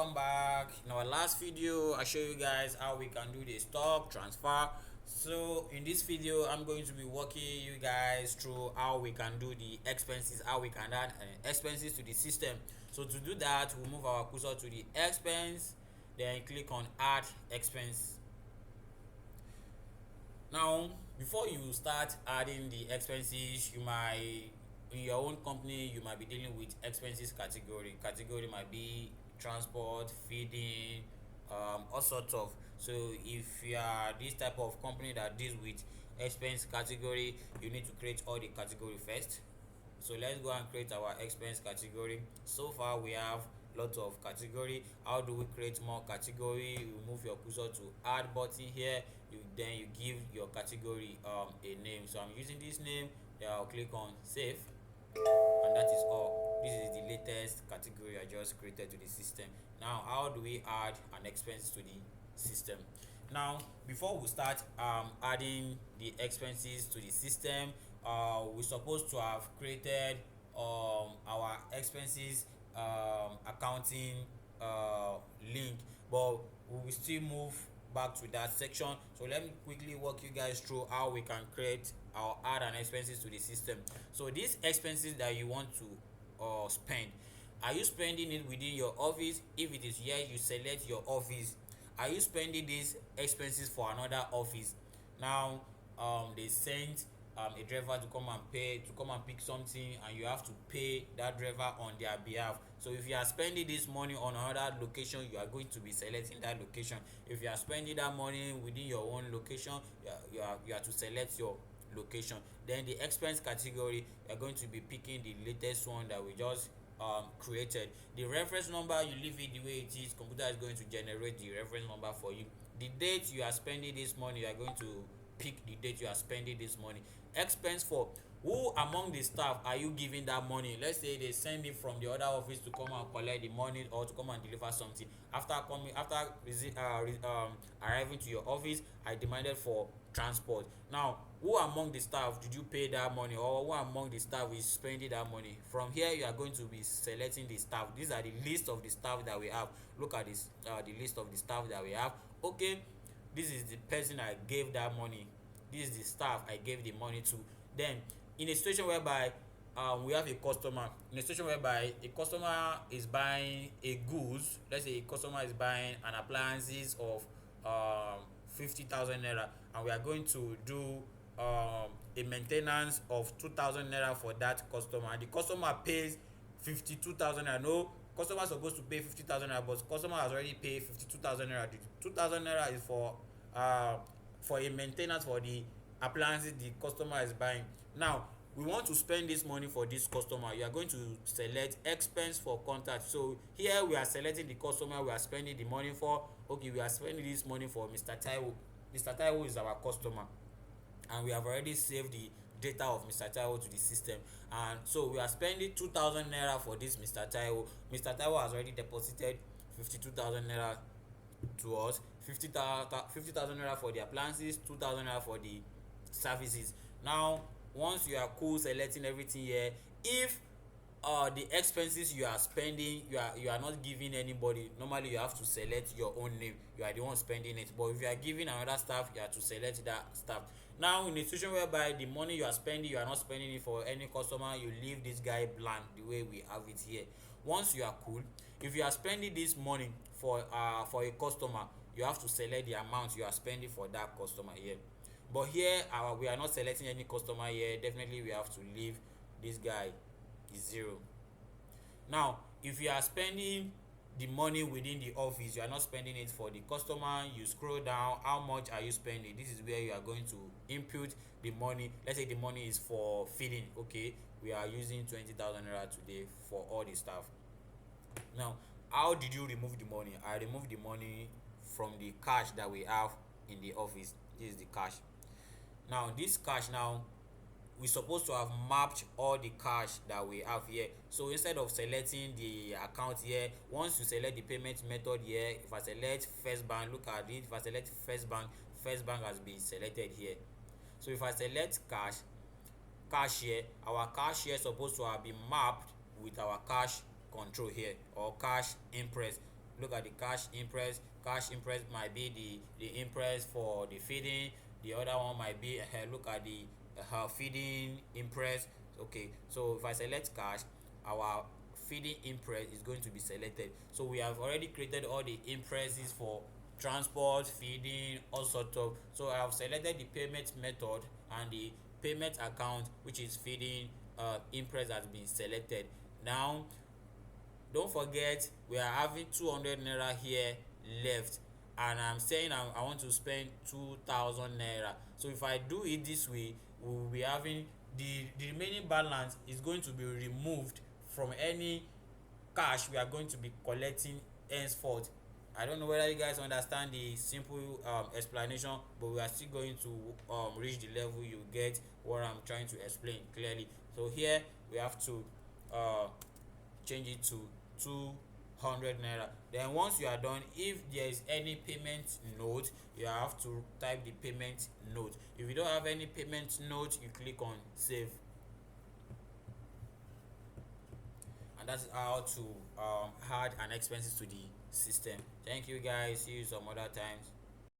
welcome back. In our last video I show you guys how we can do the stock transfer. So in this video I'm going to be walking you guys through how we can do the expenses, how we can add expenses to the system. So to do that, we'll move our cursor to the expense, then click on add expense. Now before you start adding the expenses, you might, in your own company, you might be dealing with expenses category might be transport, feeding, all sorts of. So if you are this type of company that deals with expense category, you need to create all the category first. So let's go and create our expense category. So far we have lots of category. How do we create more category? You move your cursor to add button here. Then you give your category a name. So I'm using this name. Then I'll click on save, and that is all. This is the latest category I just created to the system. Now how do we add an expense to the system? Now before we start adding the expenses to the system, we're supposed to have created our expenses accounting link, but we will still move back to that section. So let me quickly walk you guys through how we can create or add an expenses to the system. So these expenses that you want to spend, are you spending it within your office? If it is here, you select your office. Are you spending these expenses for another office? Now they sent a driver to come and pick something, and you have to pay that driver on their behalf. So if you are spending this money on another location, you are going to be selecting that location. If you are spending that money within your own location, you are to select your location. Then the expense category, you are going to be picking the latest one that we just created. The reference number, you leave it the way it is. Computer is going to generate the reference number for you. The date you are spending this money, you are going to pick the date you are spending this money. Expense for who among the staff are you giving that money? Let's say they send it from the other office to come and collect the money or to come and deliver something. After arriving to your office, I demanded for transport. Now who among the staff did you pay that money, or who among the staff is spending that money? From here you are going to be selecting the staff. These are the list of the staff that we have. Look at this, the list of the staff that we have. Okay, this is the person I gave that money. This is the staff I gave the money to. Then in a situation whereby we have a customer, in a situation whereby a customer is buying a goods, let's say a customer is buying an appliances of 50,000 naira, and we are going to do a maintenance of 2,000 naira for that customer. The customer pays 52,000 naira. No, customer is supposed to pay 50,000 naira, but customer has already paid 52,000 naira. The 2,000 naira is for a maintenance for the appliances the customer is buying. Now we want to spend this money for this customer. You are going to select expense for contact. So here we are selecting the customer we are spending the money for. Okay, we are spending this money for Mr. Taiwo. Mr. Taiwo is our customer, and we have already saved the data of Mr. Taiwo to the system. And so we are spending 2,000 naira for this Mr. Taiwo. Mr. Taiwo has already deposited 52,000 naira to us. 50,000 naira for the appliances, 2,000 naira for the services. Now once you are cool selecting everything here, if the expenses you are spending, you are not giving anybody, normally you have to select your own name. You are the one spending it. But if you are giving another staff, you have to select that staff. Now in a situation whereby the money you are spending, you are not spending it for any customer, you leave this guy blank the way we have it here. Once you are cool, if you are spending this money for a customer, you have to select the amount you are spending for that customer here. But here we are not selecting any customer here. Definitely we have to leave this guy is 0. Now if you are spending the money within the office, you are not spending it for the customer, you scroll down, how much are you spending? This is where you are going to input the money. Let's say the money is for feeding. Okay, we are using 20,000 naira today for all the staff. Now how did you remove the money? I removed the money from the cash that we have in the office. This is the cash. Now this cash, now we supposed to have mapped all the cash that we have here. So instead of selecting the account here, once you select the payment method here, if I select First Bank, look at it. If I select First Bank has been selected here. So if I select cash here, our cash here supposed to have been mapped with our cash control here, or cash impress. look at the cash impress. Cash impress might be the impress for the feeding. The other one might be look at the feeding impress. Okay, so if I select cash, our feeding impress is going to be selected. So we have already created all the impresses for transport, feeding, all sorts of. So I have selected the payment method, and the payment account, which is feeding impress, has been selected. Now don't forget we are having 200 naira here left, and I'm saying I want to spend 2000 naira. So if I do it this way, we will be having the remaining balance is going to be removed from any cash we are going to be collecting henceforth. I don't know whether you guys understand the simple explanation, but we are still going to reach the level you get what I'm trying to explain clearly. So here we have to uh, change it to 200 naira. Then once you are done, if there is any payment note, you have to type the payment note. If you don't have any payment note, you click on save. And that's how to add an expenses to the system. Thank you guys, see you some other times.